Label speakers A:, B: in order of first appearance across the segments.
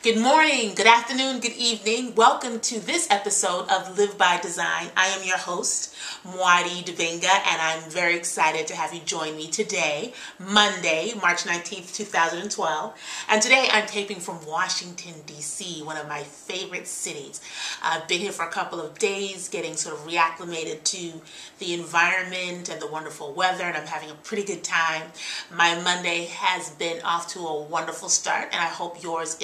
A: Good morning, good afternoon, good evening. Welcome to this episode of Live by Design. I am your host, Muadi, and I'm very excited to have you join me today, Monday, March 19th, 2012. And today I'm taping from Washington, D.C., one of my favorite cities. I've been here for a couple of days, getting sort of reacclimated to the environment and the wonderful weather, and I'm having a pretty good time. My Monday has been off to a wonderful start, and I hope yours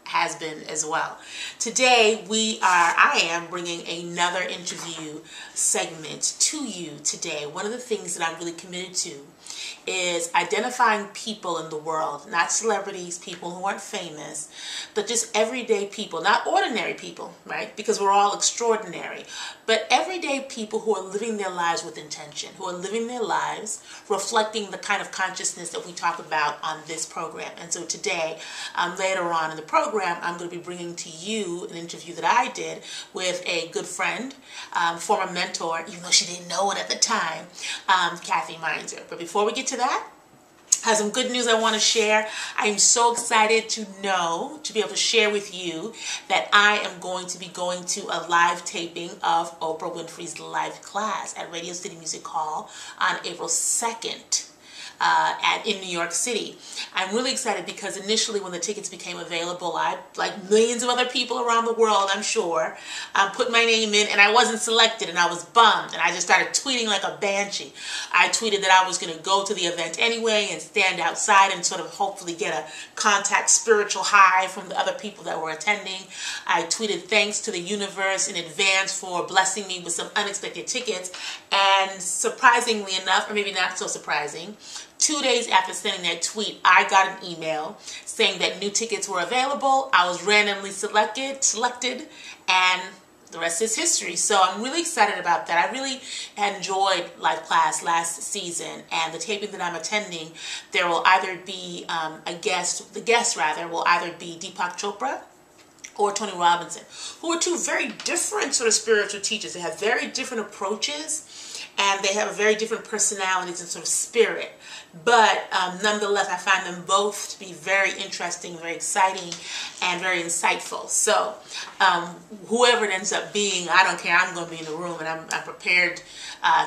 A: has been as well. Today I am bringing another interview segment to you today. One of the things that I'm really committed to is identifying people in the world, not celebrities, people who aren't famous, but just everyday people, not ordinary people, right? Because we're all extraordinary, but everyday people who are living their lives with intention, who are living their lives reflecting the kind of consciousness that we talk about on this program. And so today, later on in the program, I'm going to be bringing to you an interview that I did with a good friend, former mentor, even though she didn't know it at the time, Katherine Mainzer. But before we get to that, I have some good news I want to share. I am so excited to be able to share with you that I am going to be going to a live taping of Oprah Winfrey's live class at Radio City Music Hall on April 2nd. In New York City. I'm really excited because initially when the tickets became available, I, like millions of other people around the world, I'm sure, put my name in and I wasn't selected and I was bummed and I just started tweeting like a banshee. I tweeted that I was going to go to the event anyway and stand outside and sort of hopefully get a contact spiritual high from the other people that were attending. I tweeted thanks to the universe in advance for blessing me with some unexpected tickets, and surprisingly enough, or maybe not so surprising, 2 days after sending that tweet, I got an email saying that new tickets were available. I was randomly selected, and the rest is history. So I'm really excited about that. I really enjoyed live class last season, and the taping that I'm attending, there will either be the guest will either be Deepak Chopra or Tony Robinson, who are two very different sort of spiritual teachers. They have very different approaches, and they have very different personalities and sort of spirit. But nonetheless, I find them both to be very interesting, very exciting, and very insightful. So whoever it ends up being, I don't care. I'm going to be in the room, and I'm prepared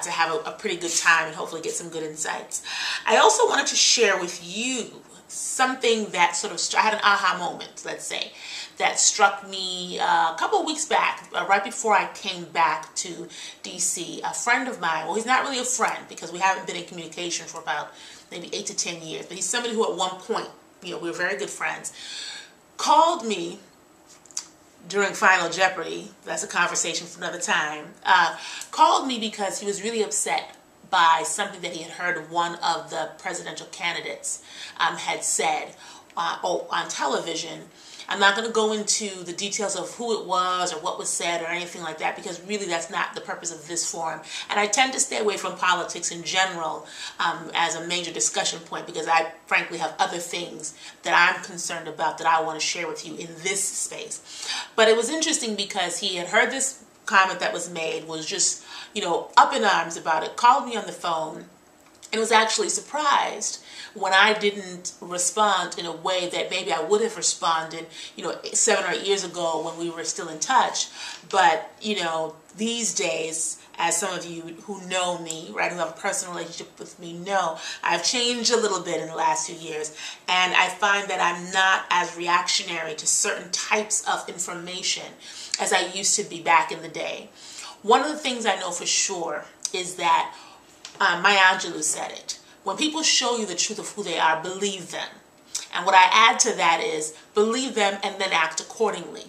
A: to have a pretty good time and hopefully get some good insights. I also wanted to share with you something that sort of, I had an aha moment, let's say, that struck me a couple of weeks back, right before I came back to DC. A friend of mine, well, he's not really a friend because we haven't been in communication for about maybe 8 to 10 years, but he's somebody who at one point, we were very good friends, called me during Final Jeopardy, that's a conversation for another time, called me because he was really upset by something that he had heard one of the presidential candidates had said on television. I'm not going to go into the details of who it was or what was said or anything like that, because really that's not the purpose of this forum. And I tend to stay away from politics in general as a major discussion point, because I frankly have other things that I'm concerned about that I want to share with you in this space. But it was interesting because he had heard this comment that was made, was just, up in arms about it, called me on the phone, and was actually surprised when I didn't respond in a way that maybe I would have responded, 7 or 8 years ago when we were still in touch. But, these days, as some of you who know me, right, who have a personal relationship with me know, I've changed a little bit in the last few years. And I find that I'm not as reactionary to certain types of information as I used to be back in the day. One of the things I know for sure is that Maya Angelou said it. When people show you the truth of who they are, believe them. And what I add to that is believe them and then act accordingly.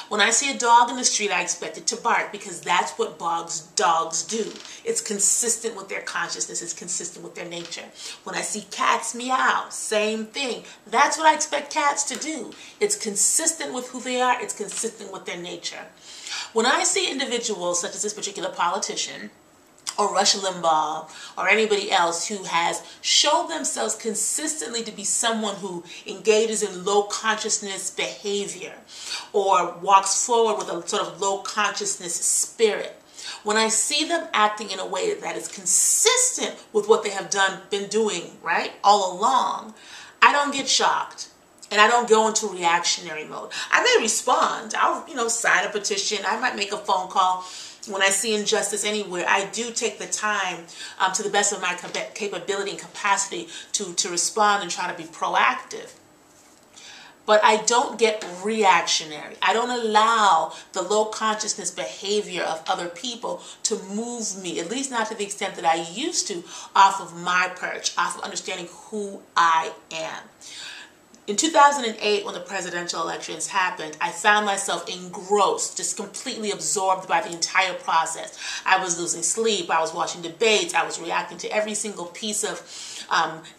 A: When I see a dog in the street, I expect it to bark, because that's what dogs do. It's consistent with their consciousness. It's consistent with their nature. When I see cats meow, same thing. That's what I expect cats to do. It's consistent with who they are. It's consistent with their nature. When I see individuals such as this particular politician, or Rush Limbaugh, or anybody else who has shown themselves consistently to be someone who engages in low consciousness behavior, or walks forward with a sort of low consciousness spirit, when I see them acting in a way that is consistent with what they have been doing, right, all along, I don't get shocked. And I don't go into reactionary mode. I may respond. I'll, sign a petition. I might make a phone call. When I see injustice anywhere, I do take the time to the best of my capability and capacity to respond and try to be proactive. But I don't get reactionary. I don't allow the low consciousness behavior of other people to move me, at least not to the extent that I used to, off of my perch, off of understanding who I am. In 2008, when the presidential elections happened, I found myself engrossed, just completely absorbed by the entire process. I was losing sleep. I was watching debates. I was reacting to every single piece of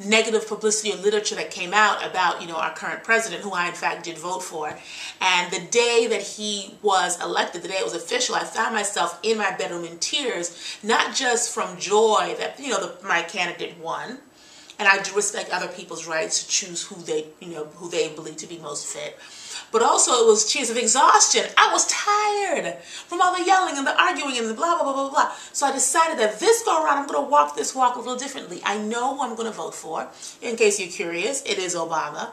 A: negative publicity or literature that came out about, our current president, who I, in fact, did vote for. And the day that he was elected, the day it was official, I found myself in my bedroom in tears, not just from joy that, my candidate won. And I do respect other people's rights to choose who they believe to be most fit. But also it was tears of exhaustion. I was tired from all the yelling and the arguing and the blah, blah, blah, blah, blah. So I decided that this go around, I'm going to walk this walk a little differently. I know who I'm going to vote for. In case you're curious, it is Obama.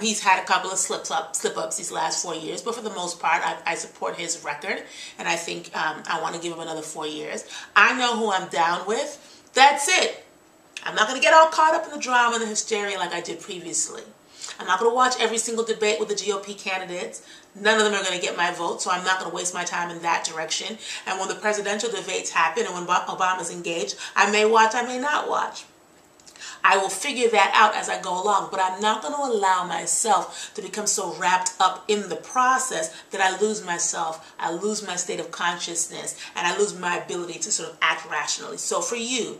A: He's had a couple of slip-ups these last 4 years, but for the most part, I support his record. And I think I want to give him another 4 years. I know who I'm down with. That's it. I'm not going to get all caught up in the drama and the hysteria like I did previously. I'm not going to watch every single debate with the GOP candidates. None of them are going to get my vote, so I'm not going to waste my time in that direction. And when the presidential debates happen and when Obama's engaged, I may watch, I may not watch. I will figure that out as I go along, but I'm not going to allow myself to become so wrapped up in the process that I lose myself, I lose my state of consciousness, and I lose my ability to sort of act rationally. So for you,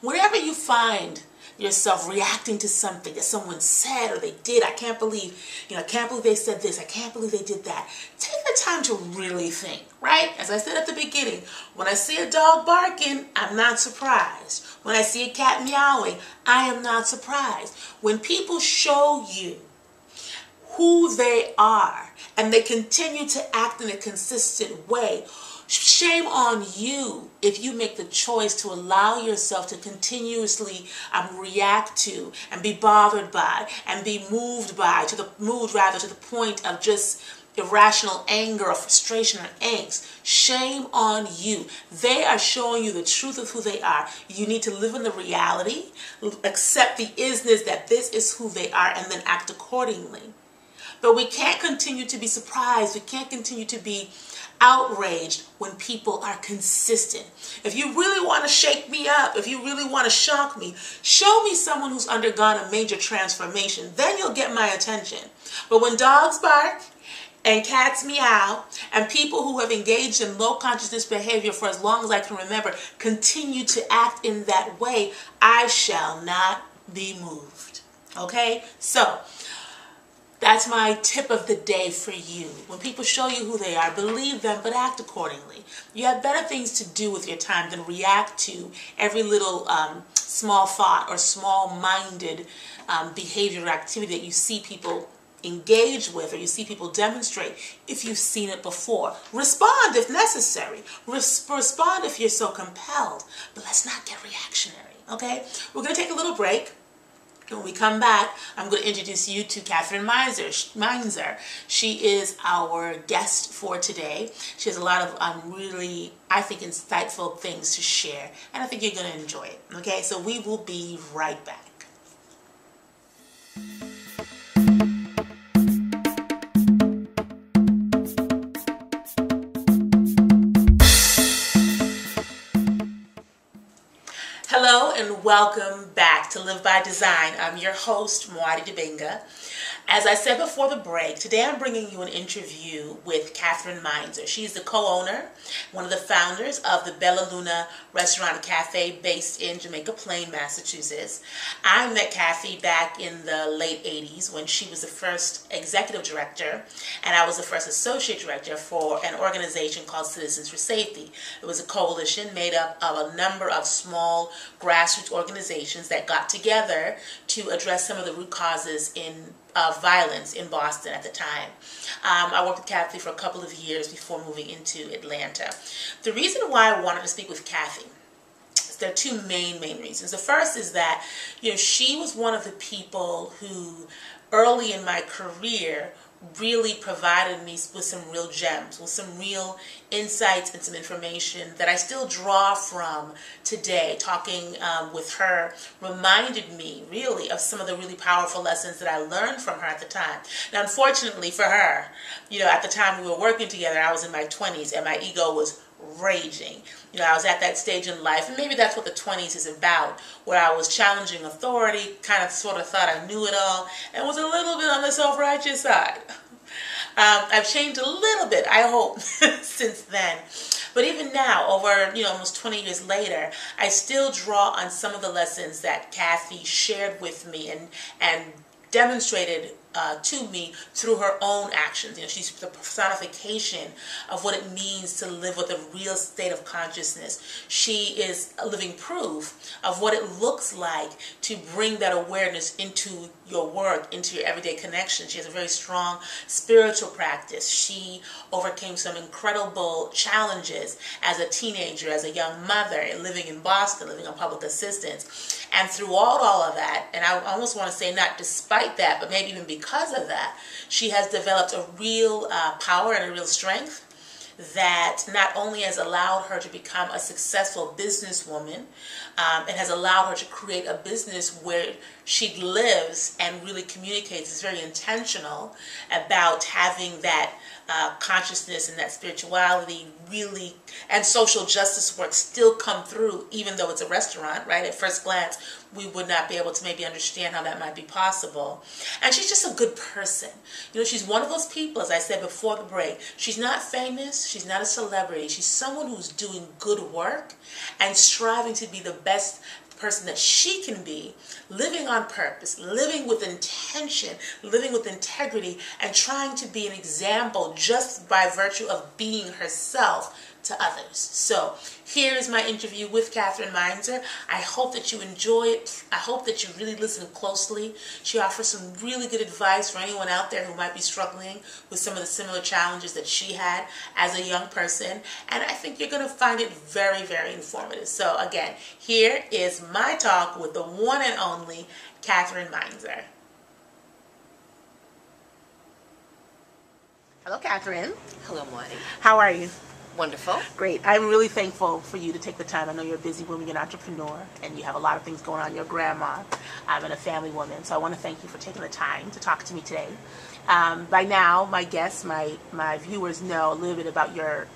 A: wherever you find yourself reacting to something that someone said or they did, I can't believe they said this, I can't believe they did that. Take the time to really think, right? As I said at the beginning, when I see a dog barking, I'm not surprised. When I see a cat meowing, I am not surprised. When people show you who they are and they continue to act in a consistent way, shame on you if you make the choice to allow yourself to continuously react to and be bothered by and be moved to the point of just irrational anger or frustration or angst. Shame on you. They are showing you the truth of who they are. You need to live in the reality, accept the isness that this is who they are, and then act accordingly. But we can't continue to be surprised. We can't continue to be outraged when people are consistent. If you really want to shake me up, if you really want to shock me, show me someone who's undergone a major transformation. Then you'll get my attention. But when dogs bark and cats meow and people who have engaged in low consciousness behavior for as long as I can remember continue to act in that way, I shall not be moved. Okay? So that's my tip of the day for you. When people show you who they are, believe them, but act accordingly. You have better things to do with your time than react to every little small thought or small-minded behavior or activity that you see people engage with or you see people demonstrate if you've seen it before. Respond if necessary. Respond if you're so compelled. But let's not get reactionary, okay? We're going to take a little break. When we come back, I'm going to introduce you to Katherine Mainzer. She is our guest for today. She has a lot of really, I think, insightful things to share, and I think you're going to enjoy it. Okay, so we will be right back. Hello and welcome back to Live by Design. I'm your host, Muadi. As I said before the break, today I'm bringing you an interview with Katherine Mainzer. She's the co-owner, one of the founders of the Bella Luna Restaurant and Cafe based in Jamaica Plain, Massachusetts. I met Kathy back in the late 80s when she was the first executive director and I was the first associate director for an organization called Citizens for Safety. It was a coalition made up of a number of small grassroots organizations that got together to address some of the root causes of violence in Boston at the time. I worked with Kathy for a couple of years before moving into Atlanta. The reason why I wanted to speak with Kathy, there are two main reasons. The first is that she was one of the people who early in my career really provided me with some real gems, with some real insights and some information that I still draw from today. Talking with her reminded me really of some of the really powerful lessons that I learned from her at the time. Now, unfortunately for her, at the time we were working together, I was in my 20s and my ego was raging. I was at that stage in life, and maybe that's what the 20s is about, where I was challenging authority, kind of sort of thought I knew it all, and was a little bit on the self-righteous side. I've changed a little bit, I hope, since then. But even now, over almost 20 years later, I still draw on some of the lessons that Kathy shared with me and demonstrated to me through her own actions. She's the personification of what it means to live with a real state of consciousness. She is a living proof of what it looks like to bring that awareness into your work, into your everyday connection. She has a very strong spiritual practice. She overcame some incredible challenges as a teenager, as a young mother, living in Boston, living on public assistance. And throughout all of that, and I almost want to say not despite that, but maybe even because of that, she has developed a real power and a real strength that not only has allowed her to become a successful businesswoman, it has allowed her to create a business where she lives and really communicates, is very intentional about having that consciousness and that spirituality really, and social justice work still come through, even though it's a restaurant, right? At first glance, we would not be able to maybe understand how that might be possible. And she's just a good person. She's one of those people, as I said before the break, she's not famous, she's not a celebrity, she's someone who's doing good work and striving to be the best person that she can be, living on purpose, living with intention, living with integrity, and trying to be an example just by virtue of being herself to others. So here is my interview with Katherine Mainzer. I hope that you enjoy it. I hope that you really listen closely. She offers some really good advice for anyone out there who might be struggling with some of the similar challenges that she had as a young person. And I think you're going to find it very, very informative. So again, here is my talk with the one and only Katherine Mainzer. Hello, Katherine.
B: Hello, Muadi.
A: How are you?
B: Wonderful.
A: Great. I'm really thankful for you to take the time. I know you're a busy woman, you're an entrepreneur, and you have a lot of things going on. You're a grandma and a family woman. So I want to thank you for taking the time to talk to me today. By now, my guests, my viewers know a little bit about your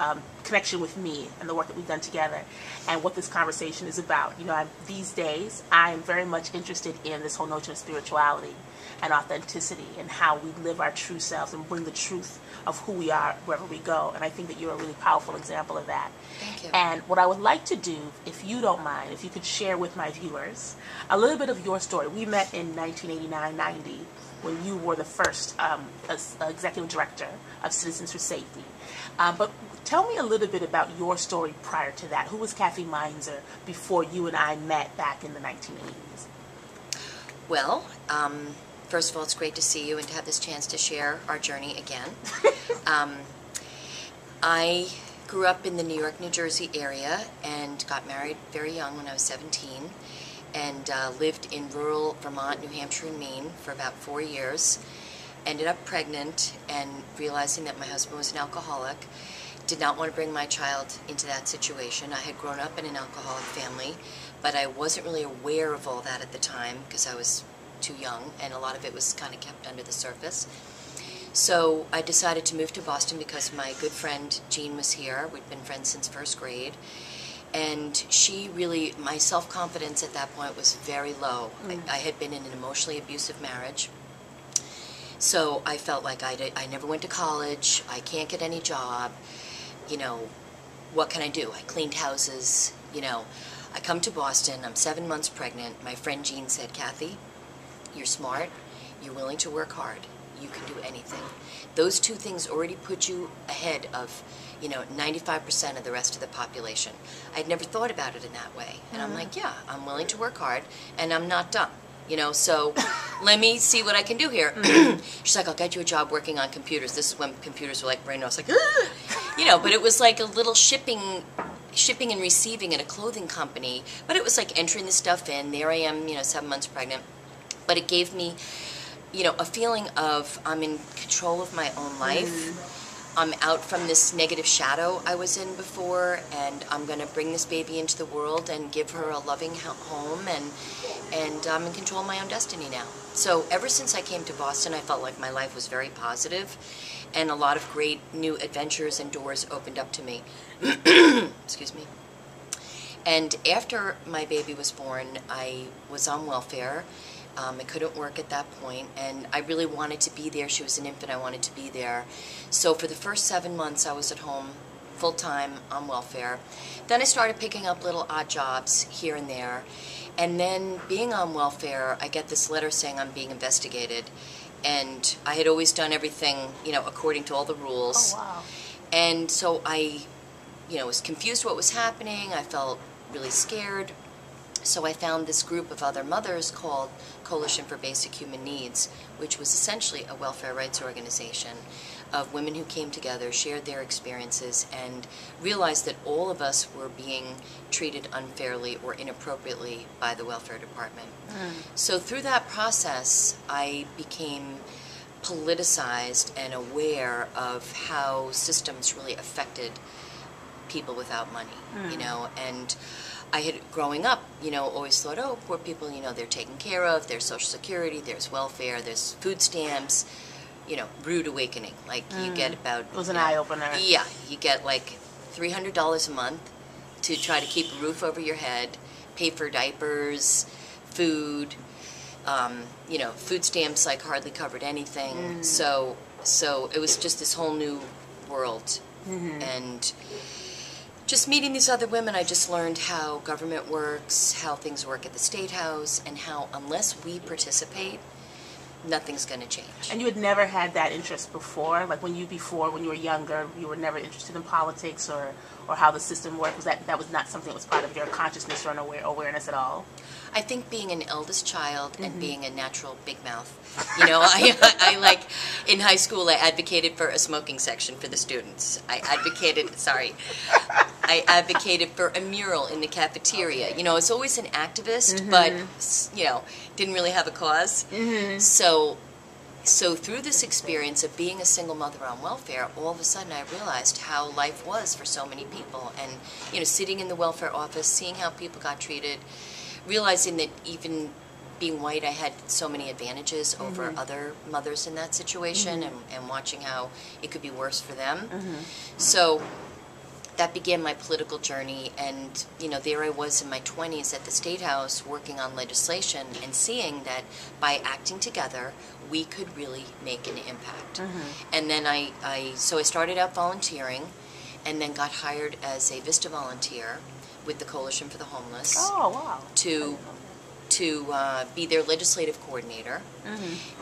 A: connection with me and the work that we've done together and what this conversation is about. These days, I am very much interested in this whole notion of spirituality and authenticity and how we live our true selves and bring the truth of who we are wherever we go. And I think that you're a really powerful example of that.
B: Thank you.
A: And what I would like to do, if you don't mind, if you could share with my viewers a little bit of your story. We met in 1989-90 when you were the first executive director of Citizens for Safety. But tell me a little bit about your story prior to that. Who was Kathy Mainzer before you and I met back in the 1980s?
B: Well, first of all, it's great to see you and to have this chance to share our journey again. I grew up in the New York, New Jersey area and got married very young when I was 17 and lived in rural Vermont, New Hampshire, and Maine for about 4 years. Ended up pregnant and realizing that my husband was an alcoholic. Did not want to bring my child into that situation. I had grown up in an alcoholic family, but I wasn't really aware of all that at the time because I was too young, and a lot of it was kind of kept under the surface. So I decided to move to Boston because my good friend Jean was here. We'd been friends since first grade, and she really, my self-confidence at that point was very low. I had been in an emotionally abusive marriage, so I felt like I never went to college, I can't get any job, what can I do? I cleaned houses, I come to Boston, I'm 7 months pregnant. My friend Jean said, Kathy, you're smart, you're willing to work hard, you can do anything. Those two things already put you ahead of, 95% of the rest of the population. I'd never thought about it in that way. And I'm like, yeah, I'm willing to work hard, and I'm not dumb. So let me see what I can do here. She's like, I'll get you a job working on computers. This is when computers were like brand new. I was like, but it was like a little shipping and receiving at a clothing company. But it was like entering the stuff in. There I am, 7 months pregnant. But it gave me a feeling of I'm in control of my own life. I'm out from this negative shadow I was in before, and I'm going to bring this baby into the world and give her a loving home, and I'm in control of my own destiny now. So ever since I came to Boston, I felt like my life was very positive, and a lot of great new adventures and doors opened up to me. Excuse me. And after my baby was born, I was on welfare. I couldn't work at that point, and I really wanted to be there. She was an infant. I wanted to be there. So for the first 7 months, I was at home full-time on welfare. Then I started picking up little odd jobs here and there. And then being on welfare, I get this letter saying I'm being investigated. And I had always done everything, according to all the rules.
A: Oh, wow.
B: And so I, was confused what was happening. I felt really scared. So I found this group of other mothers called Coalition for Basic Human Needs, which was essentially a welfare rights organization of women who came together, shared their experiences, and realized that all of us were being treated unfairly or inappropriately by the welfare department. So through that process, I became politicized and aware of how systems really affected people without money, and I had, growing up, always thought, oh, poor people, they're taken care of, there's Social Security, there's welfare, there's food stamps, rude awakening. Like, you get about...
A: It was an eye-opener.
B: Yeah, you get like $300 a month to try to keep a roof over your head, pay for diapers, food, food stamps like hardly covered anything. So it was just this whole new world. And just meeting these other women, I just learned how government works, how things work at the State House, and how unless we participate, nothing's going to change.
A: And you had never had that interest before? Like when you were younger, you were never interested in politics or how the system worked? That was not something that was part of your consciousness or awareness at all?
B: I think being an eldest child and being a natural big mouth, I like, in high school I advocated for a smoking section for the students. I advocated for a mural in the cafeteria. I was always an activist, but, didn't really have a cause. So through this experience of being a single mother on welfare, all of a sudden I realized how life was for so many people. And, sitting in the welfare office, seeing how people got treated, realizing that even being white, I had so many advantages over other mothers in that situation, and watching how it could be worse for them. So that began my political journey, and there I was in my 20s at the State House working on legislation and seeing that by acting together we could really make an impact. And then I started out volunteering, and then got hired as a VISTA volunteer with the Coalition for the Homeless.
A: Oh, wow.
B: To be their legislative coordinator.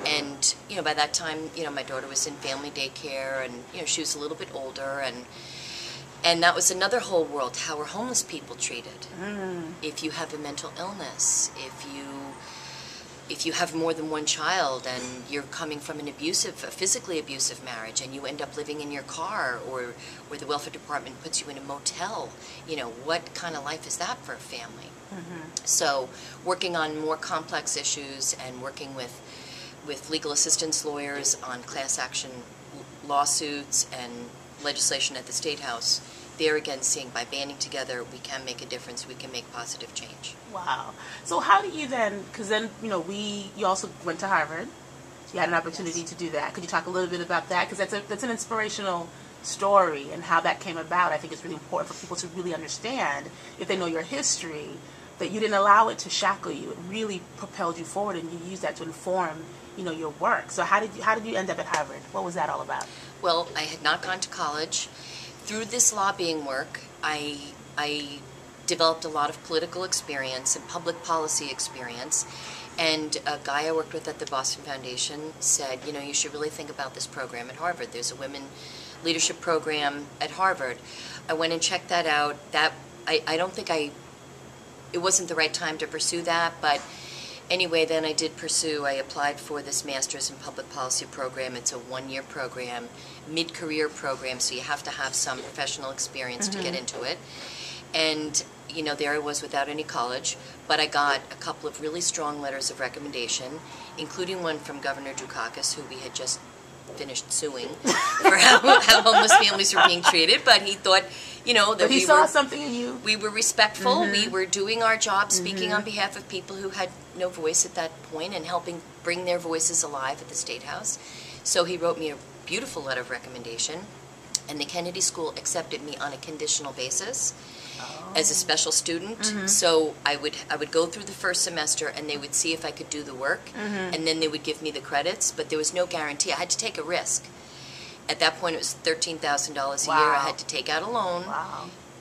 B: And by that time my daughter was in family daycare, and she was a little bit older, and that was another whole world. How are homeless people treated? If you have a mental illness, if you have more than one child and you're coming from a physically abusive marriage, and you end up living in your car, or the welfare department puts you in a motel, what kind of life is that for a family? So working on more complex issues and working with legal assistance lawyers on class action lawsuits and legislation at the State House, there again seeing by banding together we can make a difference, we can make positive change.
A: Wow. So how do you then, because then, you also went to Harvard. You had an opportunity to do that. Could you talk a little bit about that? Because that's an inspirational story, and how that came about. I think it's really important for people to really understand, if they know your history, that you didn't allow it to shackle you. It really propelled you forward, and you used that to inform, your work. So how did you end up at Harvard? What was that all about?
B: Well, I had not gone to college. Through this lobbying work, I developed a lot of political experience and public policy experience. And a guy I worked with at the Boston Foundation said, you should really think about this program at Harvard. There's a women leadership program at Harvard. I went and checked that out. I don't think it wasn't the right time to pursue that, but anyway, then I did pursue. I applied for this Master's in Public Policy program. It's a one-year program, mid-career program, so you have to have some professional experience to get into it. And you know, there I was without any college, but I got a couple of really strong letters of recommendation, including one from Governor Dukakis, who we had just finished suing for how homeless families were being treated, but he thought, you know, that
A: but he saw something in you.
B: We were respectful. We were doing our job, speaking on behalf of people who had no voice at that point and helping bring their voices alive at the State House. So he wrote me a beautiful letter of recommendation, and the Kennedy School accepted me on a conditional basis as a special student. So I would go through the first semester, and they would see if I could do the work, and then they would give me the credits, but there was no guarantee. I had to take a risk. At that point, it was $13,000 a year. I had to take out a loan,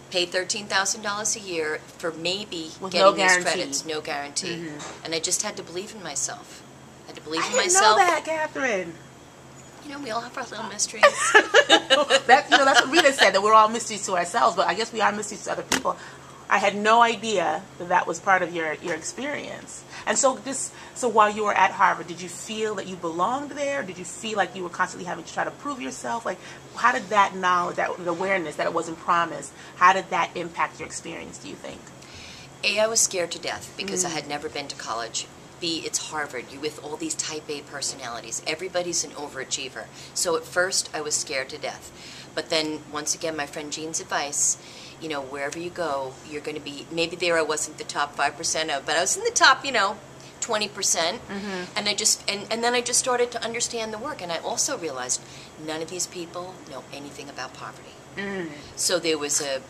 B: pay $13,000 a year for maybe
A: with
B: getting
A: no
B: these
A: guarantee.
B: credits, no guarantee. And I just had to believe in myself. I had to believe in
A: I didn't
B: myself.
A: know that, Catherine.
B: You know, we all have our little mysteries.
A: That's what Rita said, that we're all mysteries to ourselves, but I guess we are mysteries to other people. I had no idea that was part of your experience. And so while you were at Harvard, did you feel that you belonged there? Did you feel like you were constantly having to try to prove yourself? Like, how did that knowledge, that awareness that it wasn't promised, how did that impact your experience, do you think?
B: A, I was scared to death because I had never been to college. B, it's Harvard. You're with all these type A personalities. Everybody's an overachiever. So at first, I was scared to death. But then, once again, my friend Jean's advice, you know, wherever you go, you're going to be, maybe there I wasn't the top 5% of, but I was in the top, 20%. And I just, and then I just started to understand the work. And I also realized none of these people know anything about poverty. So there was a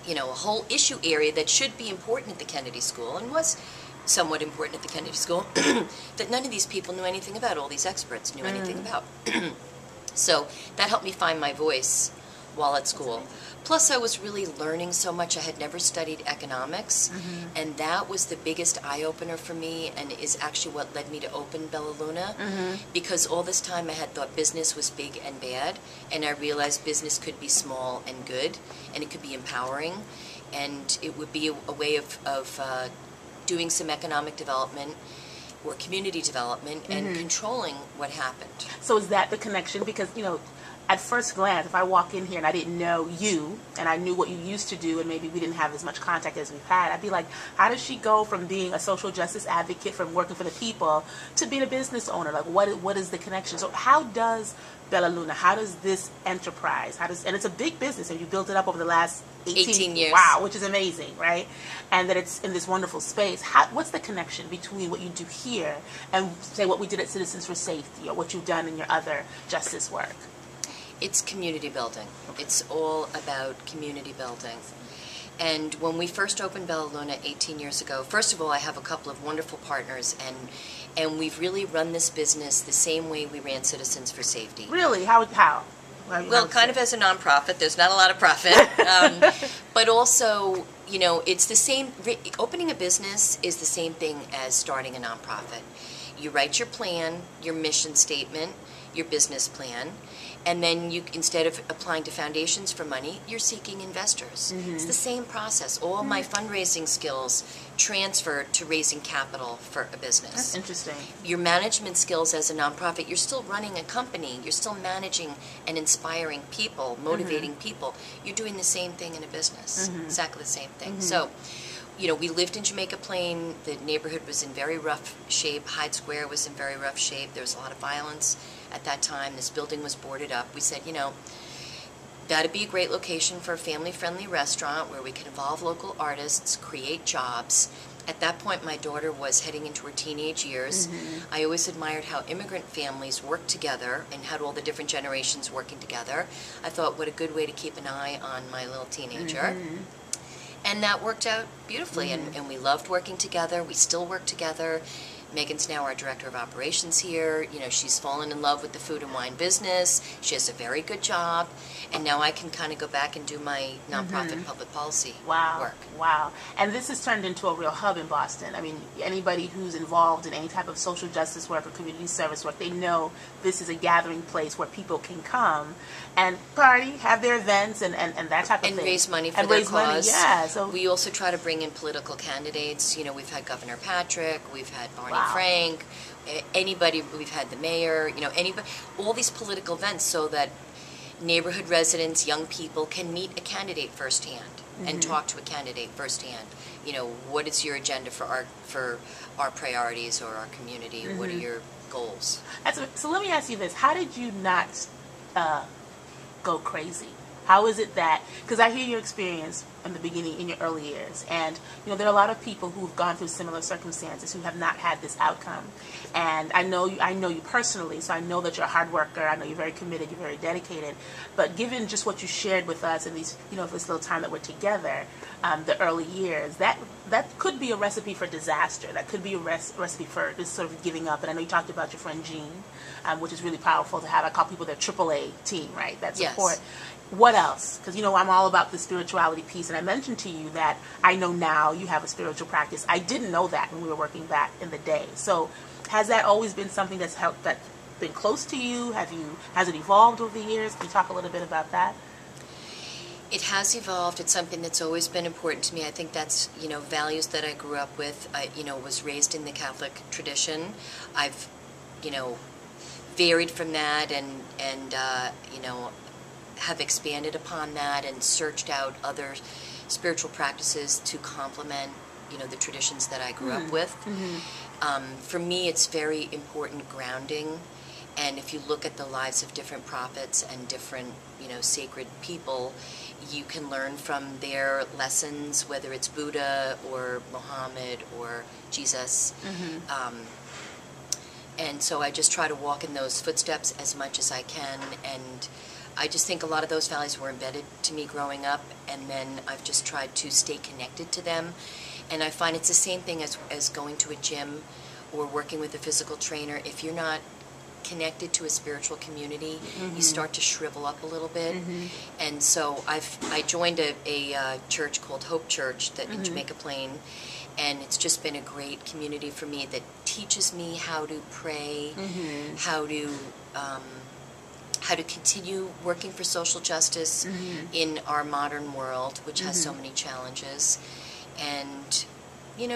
B: whole issue area that should be important at the Kennedy School, and was somewhat important at the Kennedy School, that none of these people knew anything about, all these experts knew anything about. So that helped me find my voice while at school. Plus, I was really learning so much. I had never studied economics, and that was the biggest eye-opener for me, and is actually what led me to open Bella Luna, because all this time I had thought business was big and bad, and I realized business could be small and good, and it could be empowering, and it would be a way of doing some economic development or community development and controlling what happened.
A: So is that the connection? Because, at first glance, if I walk in here and I didn't know you, and I knew what you used to do, and maybe we didn't have as much contact as we've had, I'd be like, how does she go from being a social justice advocate, from working for the people, to being a business owner? Like, what is the connection? So how does Bella Luna, how does this enterprise, and it's a big business, and you built it up over the last 18
B: years.
A: Wow, which is amazing, right? And that it's in this wonderful space. What's the connection between what you do here and, say, what we did at Citizens for Safety, or what you've done in your other justice work?
B: It's community building. It's all about community building. And when we first opened Bella Luna 18 years ago, first of all, I have a couple of wonderful partners, and we've really run this business the same way we ran Citizens for Safety.
A: Really? How?
B: Well, kind of as a nonprofit. There's not a lot of profit. But also, it's the same. Opening a business is the same thing as starting a nonprofit. You write your plan, your mission statement, your business plan, and then you, instead of applying to foundations for money, you're seeking investors. It's the same process. All my fundraising skills transfer to raising capital for a business.
A: That's interesting.
B: Your management skills as a nonprofit, you're still running a company, you're still managing and inspiring people, motivating people. You're doing the same thing in a business, exactly the same thing. So, we lived in Jamaica Plain. The neighborhood was in very rough shape. Hyde Square was in very rough shape. There was a lot of violence at that time. This building was boarded up. We said, that'd be a great location for a family-friendly restaurant where we can involve local artists, create jobs. At that point, my daughter was heading into her teenage years. I always admired how immigrant families work together and had all the different generations working together. I thought, what a good way to keep an eye on my little teenager. And that worked out beautifully, and we loved working together. We still work together. Megan's now our director of operations here. She's fallen in love with the food and wine business. She has a very good job, and now I can kind of go back and do my nonprofit public policy work.
A: Wow. And this has turned into a real hub in Boston. I mean, anybody who's involved in any type of social justice work or community service work, they know this is a gathering place where people can come and party, have their events, and that type of thing.
B: And raise money for their cause.
A: Money, yeah. So
B: we also try to bring in political candidates. We've had Governor Patrick, we've had Barney Frank, anybody, we've had the mayor, anybody, all these political events so that neighborhood residents, young people can meet a candidate firsthand. and talk to a candidate firsthand. You know, what is your agenda for our priorities or our community? What are your goals?
A: So let me ask you this: how did you not go crazy? How is it that, because I hear your experience in the beginning, in your early years, and there are a lot of people who've gone through similar circumstances who have not had this outcome. And I know you personally, so I know that you're a hard worker. I know you're very committed, you're very dedicated. But given just what you shared with us in these, this little time that we're together, the early years, that could be a recipe for disaster. That could be a recipe for just sort of giving up. And I know you talked about your friend Jean, which is really powerful to have. I call people their AAA team, right? That support. Yes. What else? Because, I'm all about the spirituality piece. And I mentioned to you that I know now you have a spiritual practice. I didn't know that when we were working back in the day. So has that always been something that's been close to you? Has it evolved over the years? Can you talk a little bit about that?
B: It has evolved. It's something that's always been important to me. I think that's, values that I grew up with. I, was raised in the Catholic tradition. I've, varied from that and have expanded upon that and searched out other spiritual practices to complement, the traditions that I grew up with. For me, it's very important grounding. And if you look at the lives of different prophets and different, sacred people, you can learn from their lessons, whether it's Buddha or Muhammad or Jesus. And so I just try to walk in those footsteps as much as I can. And I just think a lot of those values were embedded to me growing up, and then I've just tried to stay connected to them. And I find it's the same thing as going to a gym or working with a physical trainer. If you're not connected to a spiritual community, you start to shrivel up a little bit. And so I joined a church called Hope Church that in Jamaica Plain, and it's just been a great community for me that teaches me how to pray, how to continue working for social justice in our modern world, which has so many challenges, and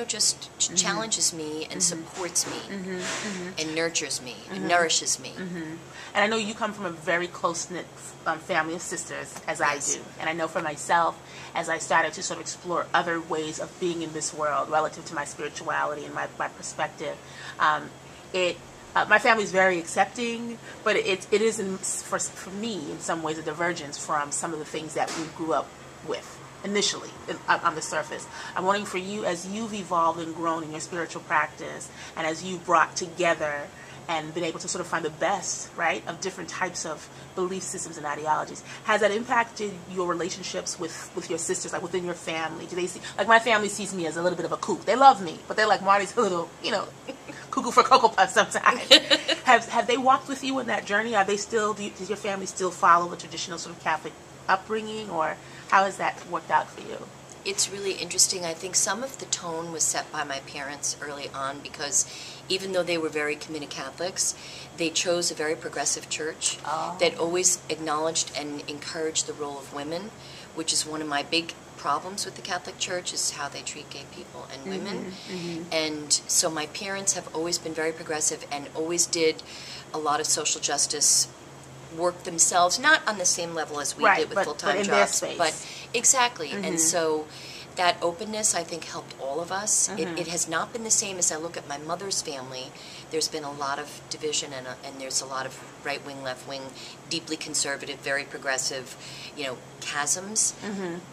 B: just challenges me and supports me and nurtures me and nourishes me.
A: And I know you come from a very close-knit family of sisters, as I do. And I know for myself, as I started to sort of explore other ways of being in this world relative to my spirituality and my perspective, my family is very accepting, but it is, for me, in some ways, a divergence from some of the things that we grew up with initially on the surface. I'm wondering for you, as you've evolved and grown in your spiritual practice, and as you've brought together and been able to sort of find the best, right, of different types of belief systems and ideologies, has that impacted your relationships with your sisters, like within your family? Do they see, like my family sees me as a little bit of a kook. They love me, but they're like, Marty's a little, cuckoo for Cocoa Puffs sometimes. Have they walked with you in that journey? Are they still, does your family still follow the traditional sort of Catholic upbringing, or how has that worked out for you?
B: It's really interesting. I think some of the tone was set by my parents early on because even though they were very committed Catholics, they chose a very progressive church that always acknowledged and encouraged the role of women, which is one of my big problems with the Catholic Church, is how they treat gay people and women. And so my parents have always been very progressive and always did a lot of social justice work themselves, not on the same level as we did with full-time jobs, but exactly. And so that openness, I think, helped all of us. It has not been the same as I look at my mother's family. There's been a lot of division, and there's a lot of right-wing, left-wing, deeply conservative, very progressive, chasms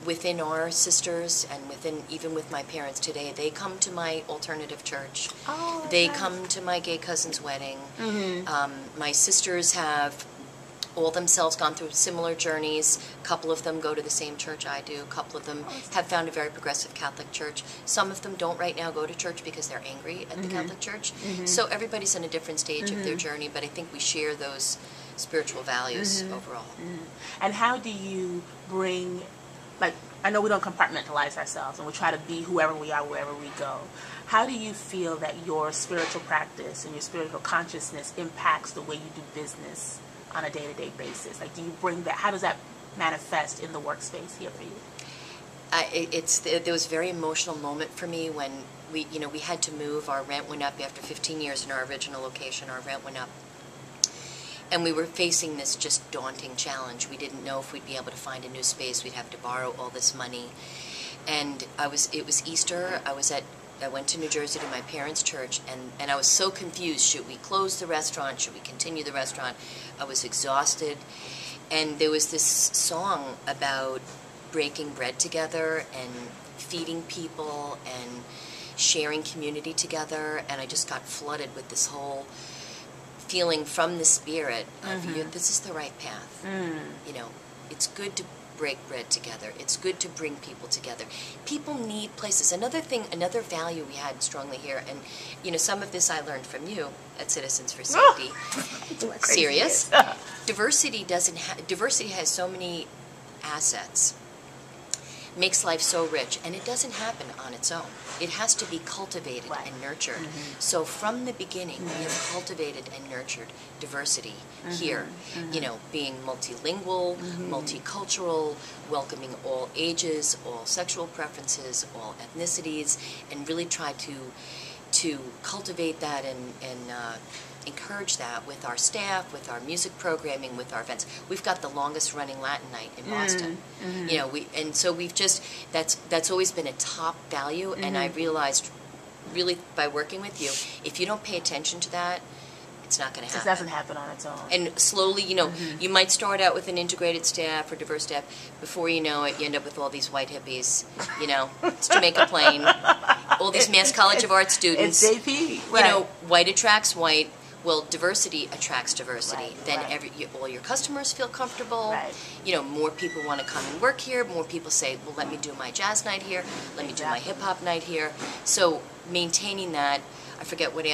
B: within our sisters and even with my parents today. They come to my alternative church. They come to my gay cousin's wedding. My sisters have all themselves gone through similar journeys. A couple of them go to the same church I do. A couple of them have found a very progressive Catholic church. Some of them don't right now go to church because they're angry at the Catholic Church. So everybody's in a different stage of their journey, but I think we share those spiritual values overall.
A: And how do you bring, like, I know we don't compartmentalize ourselves and we try to be whoever we are wherever we go. How do you feel that your spiritual practice and your spiritual consciousness impacts the way you do business on a day-to-day basis? Like, do you bring that, how does that manifest in the workspace here for you?
B: There was a very emotional moment for me when we had to move. Our rent went up after 15 years in our original location. Our rent went up. And we were facing this just daunting challenge. We didn't know if we'd be able to find a new space. We'd have to borrow all this money. And it was Easter. I went to New Jersey to my parents' church, and I was so confused. Should we close the restaurant? Should we continue the restaurant? I was exhausted. And there was this song about breaking bread together and feeding people and sharing community together, and I just got flooded with this whole feeling from the Spirit of, this is the right path. You know, it's good to break bread together. It's good to bring people together. People need places. Another value we had strongly here, and you know, some of this I learned from you at Citizens for Safety. Serious. Diversity has so many assets. Makes life so rich, and it doesn't happen on its own. It has to be cultivated and nurtured. So from the beginning, we have cultivated and nurtured diversity here. You know, being multilingual, multicultural, welcoming all ages, all sexual preferences, all ethnicities, and really try to cultivate that and encourage that with our staff, with our music programming, with our events. We've got the longest running Latin night in Boston. You know, so we've just, that's always been a top value, and I realized really by working with you, if you don't pay attention to that, it's not going to happen.
A: It doesn't happen on its own.
B: And slowly, you know, you might start out with an integrated staff or diverse staff. Before you know it, you end up with all these white hippies, you know, it's Jamaica Plain, all these Mass College of Art students.
A: It's JP.
B: You know, white attracts white. Well, diversity attracts diversity. Then all your customers feel comfortable. You know, more people want to come and work here. More people say, well, let me do my jazz night here. Let me do my hip-hop night here. So maintaining that, I forget what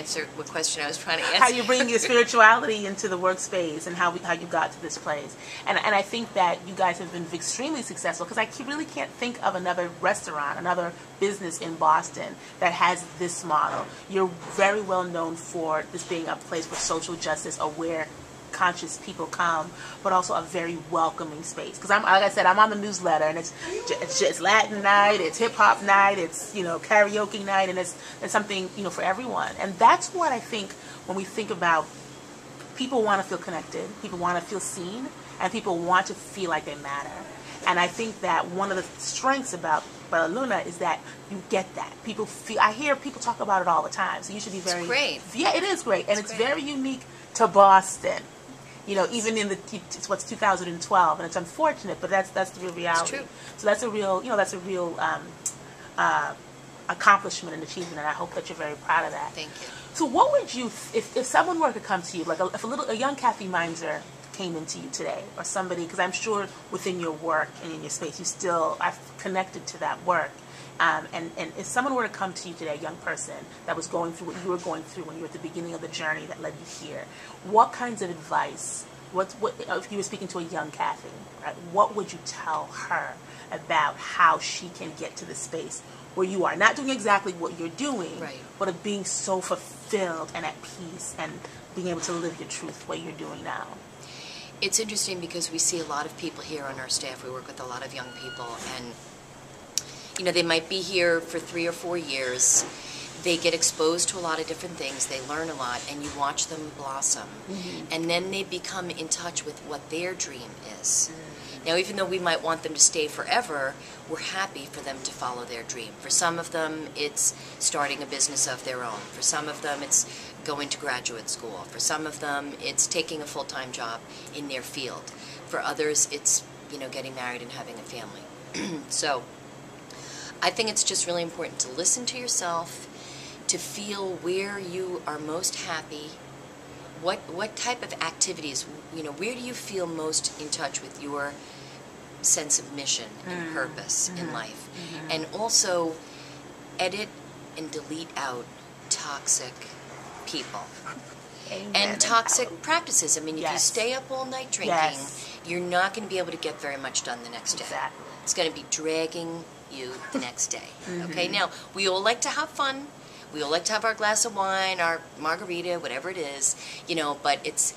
B: question I was trying to answer.
A: How you bring your spirituality into the workspace and how you got to this place. And I think that you guys have been extremely successful, because I really can't think of another restaurant, another business in Boston that has this model. You're very well known for this being a place for social justice, aware, conscious people come, but also a very welcoming space. Because like I said, I'm on the newsletter, and it's Latin night, it's hip hop night, it's, you know, karaoke night, and it's something, you know, for everyone. And that's what I think when we think about people want to feel connected, people want to feel seen, and people want to feel like they matter. And I think that one of the strengths about Bella Luna is that you get that. People feel. I hear people talk about it all the time. So you should be very.
B: It's great.
A: Yeah, it is great, and it's very unique to Boston. You know, even in it's 2012, and it's unfortunate, but that's the real reality.
B: It's true.
A: So that's a real, you know, that's a real accomplishment and achievement, and I hope that you're very proud of that.
B: Thank you.
A: So what would you, if someone were to come to you, like if a young Kathy Mainzer came into you today, or somebody, because I'm sure within your work and in your space, you still are connected to that work. And if someone were to come to you today, a young person that was going through what you were going through when you were at the beginning of the journey that led you here, what kinds of advice, what if you were speaking to a young Kathy, right, what would you tell her about how she can get to the space where you are? Not doing exactly what you're doing, but of being so fulfilled and at peace and being able to live your truth the way you're doing now.
B: It's interesting because we see a lot of people here on our staff. We work with a lot of young people, and you know, they might be here for 3 or 4 years. They get exposed to a lot of different things. They learn a lot, and you watch them blossom. And then they become in touch with what their dream is. Now, even though we might want them to stay forever, we're happy for them to follow their dream. For some of them, it's starting a business of their own. For some of them, it's going to graduate school. For some of them, it's taking a full-time job in their field. For others, it's, you know, getting married and having a family. So I think it's just really important to listen to yourself, to feel where you are most happy, what type of activities, you know, where do you feel most in touch with your sense of mission and purpose in life. And also edit and delete out toxic people. And toxic practices. I mean, if you stay up all night drinking, you're not going to be able to get very much done the next day. It's going to be dragging you the next day. Okay, now, we all like to have fun. We all like to have our glass of wine, our margarita, whatever it is, you know, but it's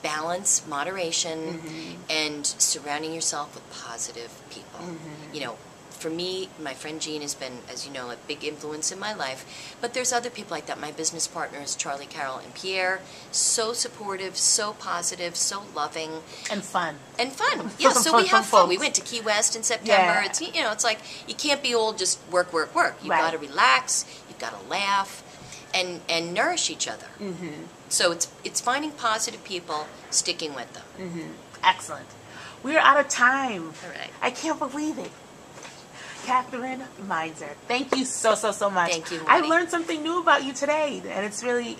B: balance, moderation, and surrounding yourself with positive people. You know, for me, my friend Jean has been, as you know, a big influence in my life. But there's other people like that. My business partners, Charlie, Carol, and Pierre, so supportive, so positive, so loving.
A: And fun.
B: And fun. Yeah, so we have fun. We went to Key West in September.
A: Yeah.
B: It's, you know, it's like you can't be all just work, work, work. You've
A: Right.
B: got to relax. You've got to laugh and nourish each other.
A: Mm-hmm.
B: So it's finding positive people, sticking with them.
A: Mm-hmm. Excellent. We are out of time.
B: All right.
A: I can't believe it. Katherine Mainzer, thank you so much.
B: Thank you,
A: I
B: Muadi.
A: learned something new about you today, and it's really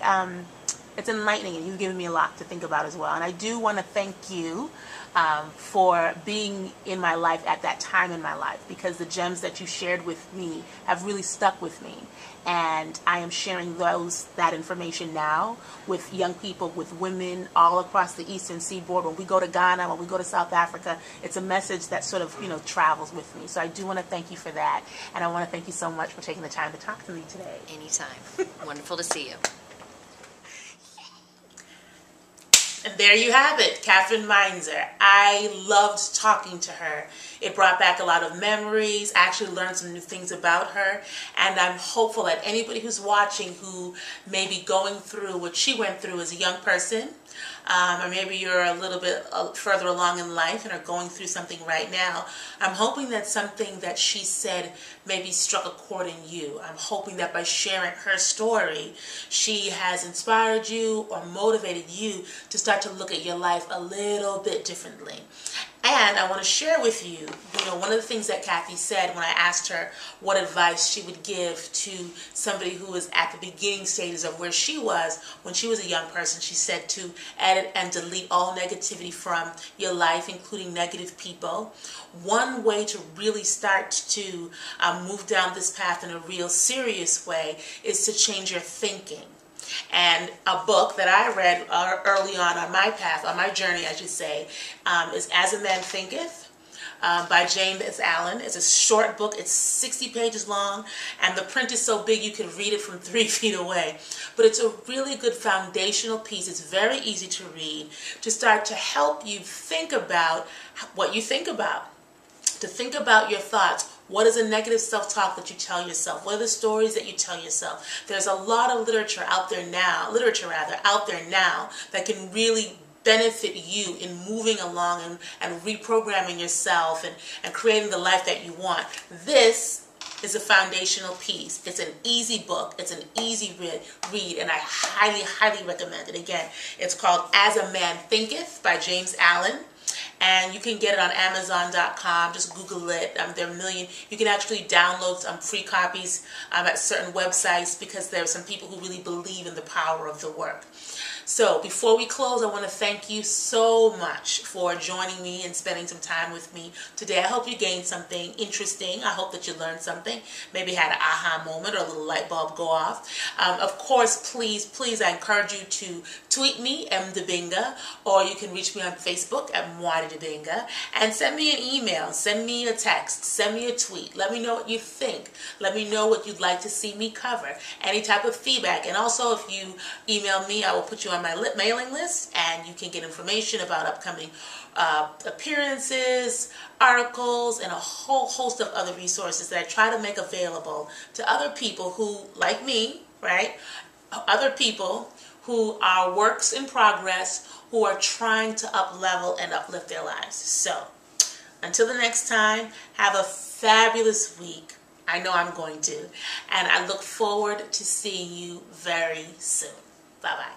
A: it's enlightening, and you've given me a lot to think about as well. And I do want to thank you for being in my life at that time in my life, because the gems that you shared with me have really stuck with me. And I am sharing that information now with young people, with women all across the Eastern Seaboard. When we go to Ghana, when we go to South Africa, it's a message that sort of, travels with me. So I do want to thank you for that. And I want to thank you so much for taking the time to talk to me today.
B: Anytime. Wonderful to see you.
A: And there you have it, Katherine Mainzer. I loved talking to her. It brought back a lot of memories. I actually learned some new things about her. And I'm hopeful that anybody who's watching who may be going through what she went through as a young person, or maybe you're a little bit further along in life and are going through something right now, I'm hoping that something that she said maybe struck a chord in you. I'm hoping that by sharing her story, she has inspired you or motivated you to start to look at your life a little bit differently. And I want to share with you, one of the things that Kathy said when I asked her what advice she would give to somebody who was at the beginning stages of where she was when she was a young person. She said to edit and delete all negativity from your life, including negative people. One way to really start to move down this path in a real serious way is to change your thinking. And a book that I read early on my path, on my journey, I should say, is As a Man Thinketh by James Allen. It's a short book. It's 60 pages long, and the print is so big you can read it from 3 feet away. But it's a really good foundational piece. It's very easy to read to start to help you think about what you think about, to think about your thoughts. What is a negative self-talk that you tell yourself? What are the stories that you tell yourself? There's a lot of literature out there now that can really benefit you in moving along and reprogramming yourself and creating the life that you want. This is a foundational piece. It's an easy book. It's an easy read, and I highly recommend it. Again, it's called As a Man Thinketh by James Allen. And you can get it on Amazon.com. Just Google it. There are a million. You can actually download some free copies at certain websites, because there are some people who really believe in the power of the work. So before we close, I want to thank you so much for joining me and spending some time with me today. I hope you gained something interesting. I hope that you learned something. Maybe had an aha moment or a little light bulb go off. Of course, please, I encourage you to tweet me, mdebinga, or you can reach me on Facebook at Muadi Debinga, and send me an email, send me a text, send me a tweet. Let me know what you think. Let me know what you'd like to see me cover. Any type of feedback. And also, if you email me, I will put you on my mailing list, and you can get information about upcoming appearances, articles, and a whole host of other resources that I try to make available to other people who, like me, right? Other people who are works in progress, who are trying to up-level and uplift their lives. So, until the next time, have a fabulous week. I know I'm going to. And I look forward to seeing you very soon. Bye-bye.